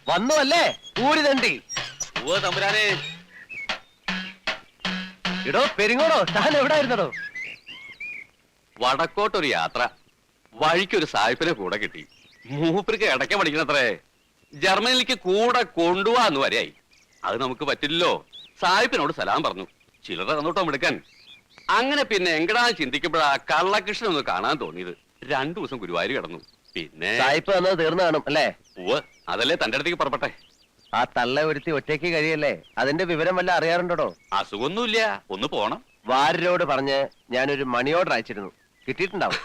വന്നു അല്ലേ ഊരി തണ്ടി? ഓ തമ്പുരാനെ. ഇടോ പെരിങ്ങോടോ, താൻ എവിടായിരുന്നടോ? വടക്കോട്ടൊരു യാത്ര. വഴിക്കൊരു സായിപ്പിനെ കൂടെ കിട്ടി. മൂപ്പർക്ക് ഇടയ്ക്ക് പഠിക്കണത്രേ. ജർമ്മനിലേക്ക് കൂടെ കൊണ്ടുപോവാന്ന് വരെയായി. അത് നമുക്ക് പറ്റില്ലല്ലോ. സായിപ്പിനോട് സലാം പറഞ്ഞു. ചിലരെ തന്നോട്ടോ എടുക്കാൻ. അങ്ങനെ പിന്നെ എങ്കടാ ചിന്തിക്കുമ്പോഴാ കള്ളകൃഷ്ണൻ ഒന്ന് കാണാൻ തോന്നിയത്. 2 ദിവസം ഗുരുവായൂർ കിടന്നു. പിന്നെ സായിപ്പ് വന്നത് തീർന്നു കാണും അല്ലേ? ഓ അതല്ലേ തന്റെ അടുത്തേക്ക് പുറപ്പെട്ടെ. ആ തള്ള ഒരുത്തി ഒറ്റയ്ക്ക് കഴിയല്ലേ? അതിന്റെ വിവരം വല്ല അറിയാറുണ്ടോ? അസുഖമൊന്നുമില്ല, ഒന്ന് പോണം. വാര്യരോട് പറഞ്ഞ് ഞാനൊരു മണി ഓർഡർ അയച്ചിരുന്നു, കിട്ടിയിട്ടുണ്ടാവും.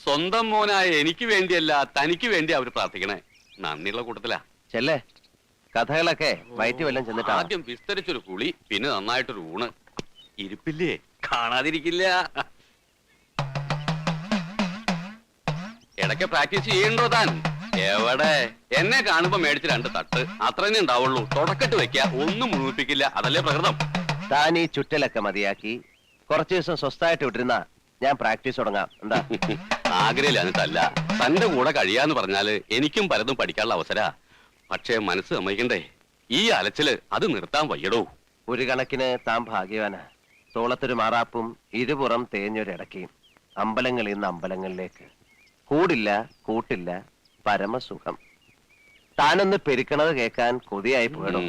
സ്വന്തം മോനായ എനിക്ക് വേണ്ടിയല്ല തനിക്ക് വേണ്ടി അവര് പ്രാർത്ഥിക്കണേ. നന്ദിയുള്ള കൂട്ടത്തിലാ. ചെല്ലേ, കഥകളൊക്കെ വയറ്റി വല്ലം ചെന്നിട്ട് ആദ്യം വിസ്തരിച്ചൊരു കുളി, പിന്നെ നന്നായിട്ടൊരു ഊണ്. ഇരിപ്പില്ലേ, കാണാതിരിക്കില്ല. ഇടയ്ക്ക് പ്രാക്ടീസ് ചെയ്യണ്ടോ താൻ? എവിടെ, എന്നെ കാണുമ്പോ മേടിച്ച് 2 തട്ട് അത്രേ ഉണ്ടാവുള്ളൂ. തുടക്കട്ട് വെക്ക, ഒന്നും മുഴുമിപ്പിക്കില്ല. അതല്ലേ പ്രകൃതം. താൻ ഈ ചുറ്റലൊക്കെ മതിയാക്കി കുറച്ചു ദിവസം സ്വസ്ഥായിട്ട് വിട്ടിരുന്ന ഞാൻ പ്രാക്ടീസ് തുടങ്ങാം. എന്താ? ആഗ്രഹില്ല. തന്റെ കൂടെ കഴിയാന്ന് പറഞ്ഞാല് എനിക്കും പലതും പഠിക്കാനുള്ള അവസര. പക്ഷേ മനസ്സ് സമ്മതിക്കണ്ടേ? ഈ അലച്ചില് അത് നിർത്താൻ വയ്യടോ. ഒരു കണക്കിന് താൻ ഭാഗ്യവാനാ. തോളത്തൊരു മാറാപ്പും ഇരുപുറം തേഞ്ഞൊരിടക്കയും. അമ്പലങ്ങളിൽ നിന്ന് അമ്പലങ്ങളിലേക്ക്, കൂടില്ല കൂട്ടില്ല, പരമസുഖം. താനൊന്ന് പെരുക്കണത് കേൾക്കാൻ കൊതിയായി പോകണം.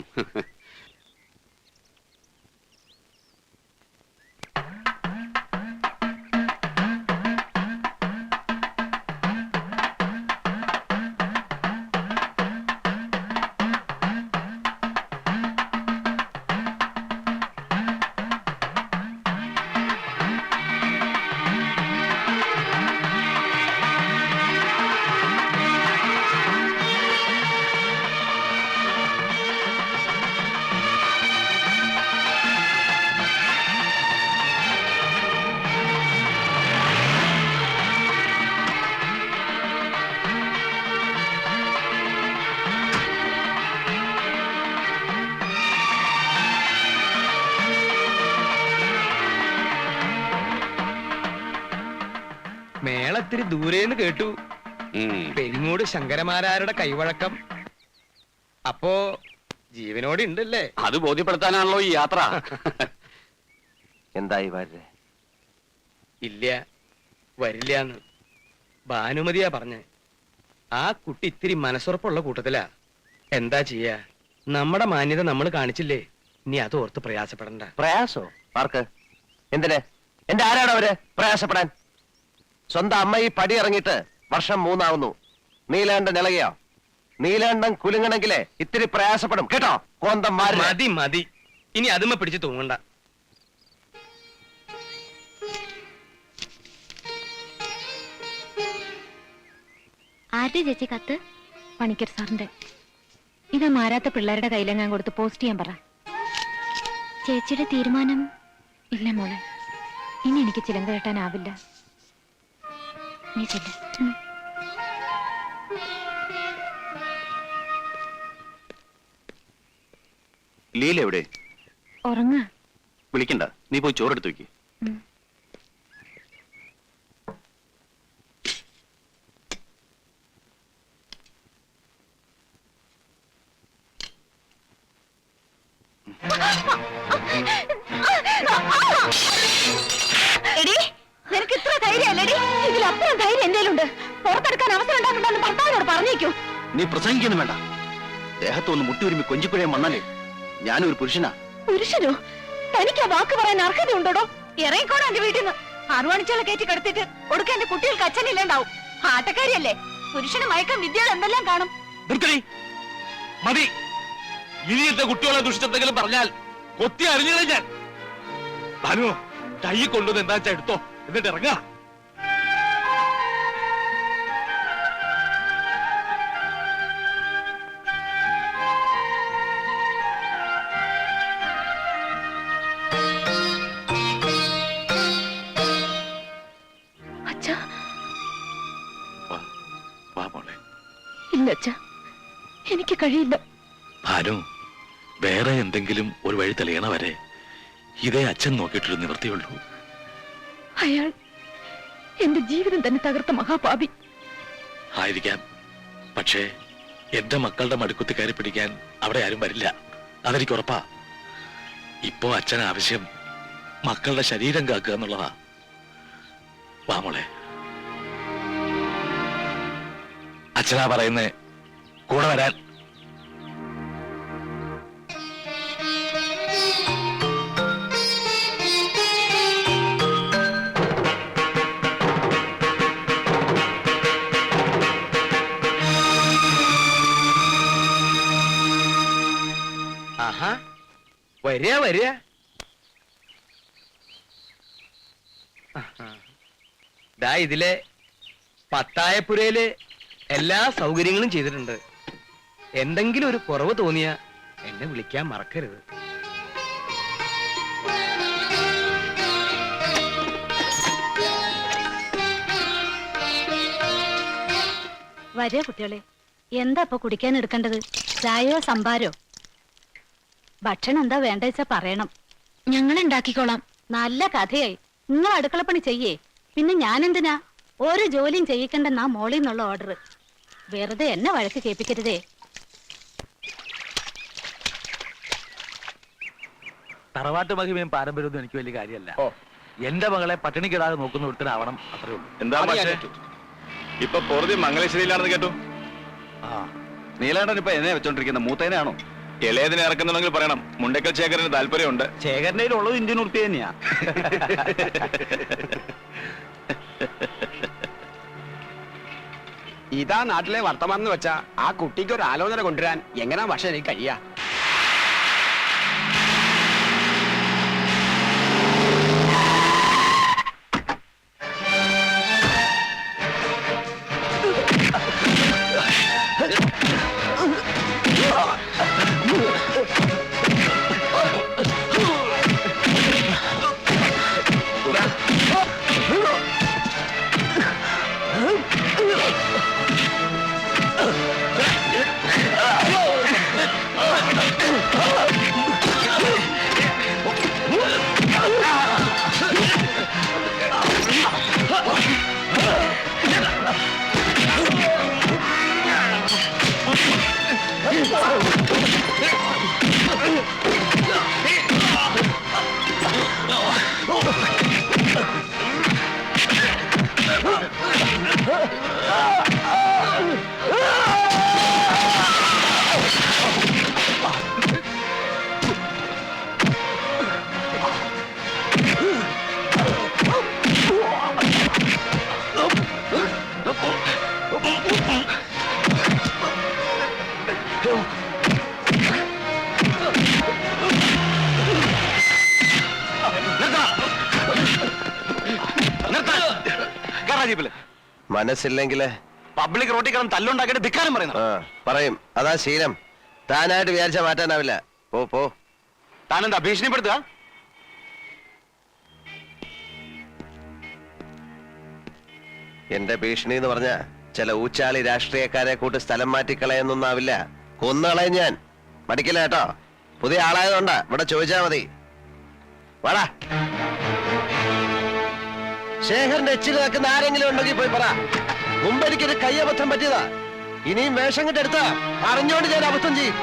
മേളത്തിരി ദൂരേന്ന് കേട്ടു. പെരിങ്ങോട് ശങ്കരമാരാരുടെ കൈവഴക്കം. അപ്പോ ജീവനോട് ഉണ്ടല്ലേ? അത് ബോധ്യപ്പെടുത്താനാണല്ലോ ഈ യാത്ര. എന്തായി വാര്യ? ഇല്ല, വരില്ലാന്ന് ഭാനുമതിയാ പറഞ്ഞ്. ആ കുട്ടി ഇത്തിരി മനസ്സുറപ്പുള്ള കൂട്ടത്തിലാ. എന്താ ചെയ്യാ, നമ്മുടെ മാന്യത നമ്മൾ കാണിച്ചില്ലേ. ഇനി അത് ഓർത്ത് പ്രയാസപ്പെടണ്ട. പ്രയാസോ? ആർക്ക്? എന്തിന്? എന്റെ ആരാണവര് പ്രയാസപ്പെടാൻ? സ്വന്തം അമ്മ ഈ പടി ഇറങ്ങിയിട്ട് വർഷം 3 ആവുന്നു. നീലാണ്ടൻ ഇളകിയോ? നീലാണ്ടൻ കുലുങ്ങണെങ്കിലേ ഇത്തിരി പ്രയാസപ്പെടും കേട്ടോ. കോന്തം മതി മതി, ഇനി അതുമ്മ പിടിച്ച് തൂങ്ങണ്ട. ആരുടെ ചേച്ചി കത്ത്? പണിക്കർ സാറിന്റെ. ഇതാ മാരാത്ത പിള്ളേരുടെ കയ്യിലെങ്ങാൻ കൊടുത്ത് പോസ്റ്റ് ചെയ്യാൻ പറ. ചേച്ചിയുടെ തീരുമാനം? ഇല്ല മോളെ, ഇനി എനിക്ക് ചിലങ്ക കെട്ടാനാവില്ല. നീ ചെല്ല്. ലീല എവിടെ? ഉറങ്ങ. വിളിക്കണ്ട, നീ പോയി ചോറെടുത്ത് വെക്ക്. നിനക്ക് ഇത്ര ധൈര്യമല്ലേടി? ഇതിലപ്പുറം ധൈര്യം എന്റേലുണ്ട്. പുറത്തെടുക്കാൻ അവസരം ഉണ്ടാക്കണ്ടെന്ന് ഭർത്താവിനോട് പറഞ്ഞേക്കൂ. നീ പ്രസംഗിക്കൊന്നും വേണ്ട. ദേഹത്തൊന്ന് മുട്ടി ഒരുമി കൊഞ്ചിക്കുഴയും വന്നാലേ ഞാനൊരു പുരുഷനാ. പുരുഷനോ? തനിക്ക് ആ വാക്ക് പറയാൻ അർഹതയുണ്ടോ? ഇറങ്ങിക്കോടെ എന്റെ വീട്ടിൽ നിന്ന്. അറുവാണിച്ചുള്ള കയറ്റി കിടത്തിട്ട് കൊടുക്കാൻ എന്റെ കുട്ടികൾക്ക് അച്ഛനില്ലാണ്ടാവും. ആട്ടക്കാരിയല്ലേ? പുരുഷന് മയക്കം വിദ്യകൾ എന്തെല്ലാം കാണും. മതി, ഇനിയത്തെ കുട്ടികളെ ദുഷിച്ചെന്തെങ്കിലും പറഞ്ഞാൽ കൊത്തി അറിഞ്ഞില്ല ഞാൻ. ഭാനു, കൈ കൊണ്ടുവന്ന് എന്താ വെച്ചാ എടുത്തോ, എന്നിട്ട് ഇറങ്ങാ. ഇല്ല അച്ഛാ, എനിക്ക് കഴിയില്ല. ഭാനു, വേറെ എന്തെങ്കിലും ഒരു വഴി തെളിയണ വരെ ഇതേ അച്ഛൻ നോക്കിയിട്ടൊരു നിവൃത്തിയുള്ളൂ. അയാൾ എന്റെ ജീവിതം തന്നെ തകർത്ത മഹാപാപി ആയിരിക്കാം. പക്ഷേ എന്റെ മക്കളുടെ മടുക്കുത്തി കയറി പിടിക്കാൻ അവിടെ ആരും വരില്ല, അതെനിക്ക് ഉറപ്പാ. ഇപ്പോ അച്ഛൻ ആവശ്യം മക്കളുടെ ശരീരം കാക്കുക എന്നുള്ളതാ. വാ മോളെ, അച്ഛനാ പറയുന്നേ, കൂടെ വരാൻ. ആഹാ, വരിക വരിക. ദാ ഇതിലെ പത്തായപ്പുരയില് എല്ലാ സൗകര്യങ്ങളും ചെയ്തിട്ടുണ്ട്. എന്തെങ്കിലും ഒരു കുറവ് തോന്നിയ എന്നെ വിളിക്കാൻ മറക്കരുത്. വരിക കുട്ടികളെ. എന്താ ഇപ്പൊ കുടിക്കാൻ എടുക്കേണ്ടത്? ചായയോ സംഭാരോ? ഭക്ഷണം എന്താ വേണ്ട വെച്ചാ പറയണം. ഞങ്ങൾ ഉണ്ടാക്കിക്കോളാം. നല്ല കഥയായി. നിങ്ങൾ അടുക്കളപ്പണി ചെയ്യേ. പിന്നെ ഞാനെന്തിനാ? ഒരു ജോലിയും ചെയ്യിക്കണ്ടെന്നാ മോളിൽ നിന്നുള്ള ഓർഡർ. വെറുതെ എന്നെ വഴക്ക് കേൾപ്പിക്കരുതേ. തറവാട്ട് മഹിമയും പാരമ്പര്യമൊന്നും എനിക്ക് വലിയ കാര്യമല്ല. എന്റെ മകളെ പട്ടിണിക്കിടാതെ നോക്കുന്ന ഒരുത്തനാവണം, അത്രേ ഉള്ളൂ. എന്താ പക്ഷേ ഇപ്പൊ പൊറുതി മംഗലശ്ശേരിയിലാണെന്ന് കേട്ടു. നീലാണ്ടൻ ഇപ്പൊ എന്നെ വെച്ചോണ്ടിരിക്കുന്ന മൂത്തേനാണോ? ഇളയതിനെ ഇറക്കുന്നുണ്ടെങ്കിൽ പറയണം. മുണ്ടക്കൽ ശേഖരന് താല്പര്യമുണ്ട്. ശേഖരന്റെ ഉള്ളത് ഇന്ത്യൻ ഉറുപ്പിക തന്നെയാ. ഇതാ നാട്ടിലെ വർത്തമാനം എന്ന് വെച്ചാ ആ കുട്ടിക്ക് ഒരു ആലോചന കൊണ്ടുവരാൻ എങ്ങനാ പക്ഷെ എനിക്ക് കഴിയാ? മനസ്സില്ലെങ്കില് പബ്ലിക് റോട്ടിൽ കിടന്ന് തല്ലുണ്ടാക്കിയിട്ട് ധിക്കാരം പറയുന്നു. പറയും. അതാ ശീലം. താനായിട്ട് വിചാരിച്ചാ മാറ്റാനാവില്ല. പോ പോ. താനെന്താ ഭീഷണിപ്പെടുത്തുക? എന്റെ ഭീഷണി എന്ന് പറഞ്ഞ ചില ഊച്ചാളി രാഷ്ട്രീയക്കാരെ കൂട്ട് സ്ഥലം മാറ്റിക്കളയെന്നൊന്നാവില്ല. കൊന്നുകളയും ഞാൻ. മടിക്കില്ല കേട്ടോ. പുതിയ ആളായതുകൊണ്ടാ. ഇവിടെ ചോദിച്ചാ മതി. വാടാ. ശേഖരന്റെ എച്ചിൽ നിൽക്കുന്ന ആരെങ്കിലും ഉണ്ടെങ്കിൽ പോയി പറ. മുമ്പ് എനിക്കൊരു കയ്യബദ്ധം പറ്റിയതാ. ഇനിയും വേഷം കെട്ടെടുത്താ അറിഞ്ഞോണ്ട് ഞാൻ അബദ്ധം ചെയ്യും.